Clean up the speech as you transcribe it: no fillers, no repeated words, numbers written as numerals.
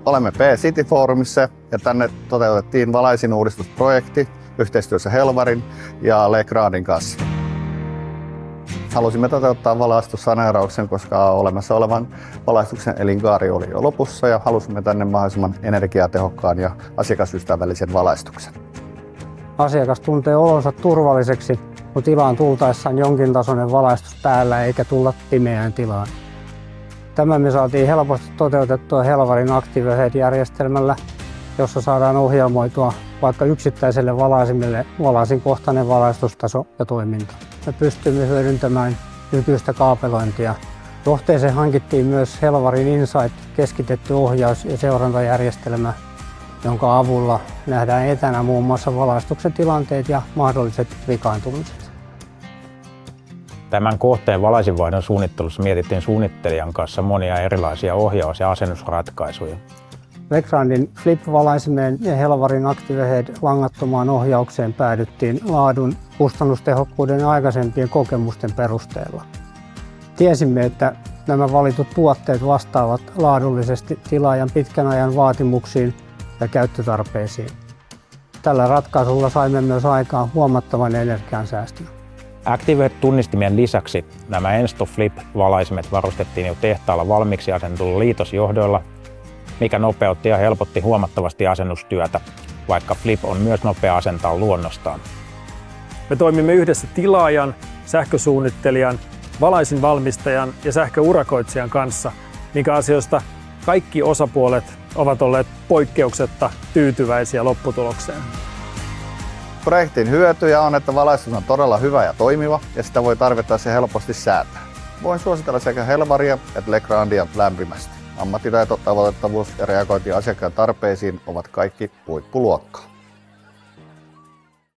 Olemme P-City-foorumissa ja tänne toteutettiin valaisin uudistusprojekti yhteistyössä Helvarin ja Legrandin kanssa. Halusimme toteuttaa valaistussaneerauksen, koska olemassa olevan valaistuksen elinkaari oli jo lopussa ja halusimme tänne mahdollisimman energiatehokkaan ja asiakasystävällisen valaistuksen. Asiakas tuntee olonsa turvalliseksi, kun tilaan tultaessaan jonkin tasoinen valaistus päällä eikä tulla pimeään tilaan. Tämä me saatiin helposti toteutettua Helvarin ActiveHead-järjestelmällä, jossa saadaan ohjelmoitua vaikka yksittäiselle valaisimelle valaisinkohtainen valaistustaso ja toiminta. Me pystymme hyödyntämään nykyistä kaapelointia. Johteeseen hankittiin myös Helvarin Insight keskitetty ohjaus- ja seurantajärjestelmä, jonka avulla nähdään etänä muun muassa valaistuksen tilanteet ja mahdolliset vikaantumiset. Tämän kohteen valaisinvaihdon suunnittelussa mietittiin suunnittelijan kanssa monia erilaisia ohjaus- ja asennusratkaisuja. Legrandin Flip-valaisimeen ja Helvarin ActiveHead langattomaan ohjaukseen päädyttiin laadun, kustannustehokkuuden ja aikaisempien kokemusten perusteella. Tiesimme, että nämä valitut tuotteet vastaavat laadullisesti tilaajan pitkän ajan vaatimuksiin ja käyttötarpeisiin. Tällä ratkaisulla saimme myös aikaan huomattavan energiansäästön. ActiveHead-tunnistimien lisäksi nämä Ensto Flip-valaisimet varustettiin jo tehtaalla valmiiksi asennetulla liitosjohdoilla, mikä nopeutti ja helpotti huomattavasti asennustyötä, vaikka Flip on myös nopea asentaa luonnostaan. Me toimimme yhdessä tilaajan, sähkösuunnittelijan, valaisinvalmistajan ja sähköurakoitsijan kanssa, minkä asioista kaikki osapuolet ovat olleet poikkeuksetta tyytyväisiä lopputulokseen. Projektin hyötyjä on, että valaistus on todella hyvä ja toimiva ja sitä voi tarvittaessa helposti säätää. Voin suositella sekä Helvaria että Legrandia lämpimästi. Ammattitaito, tavoitettavuus ja reagointi asiakkaan tarpeisiin ovat kaikki huippuluokkaa.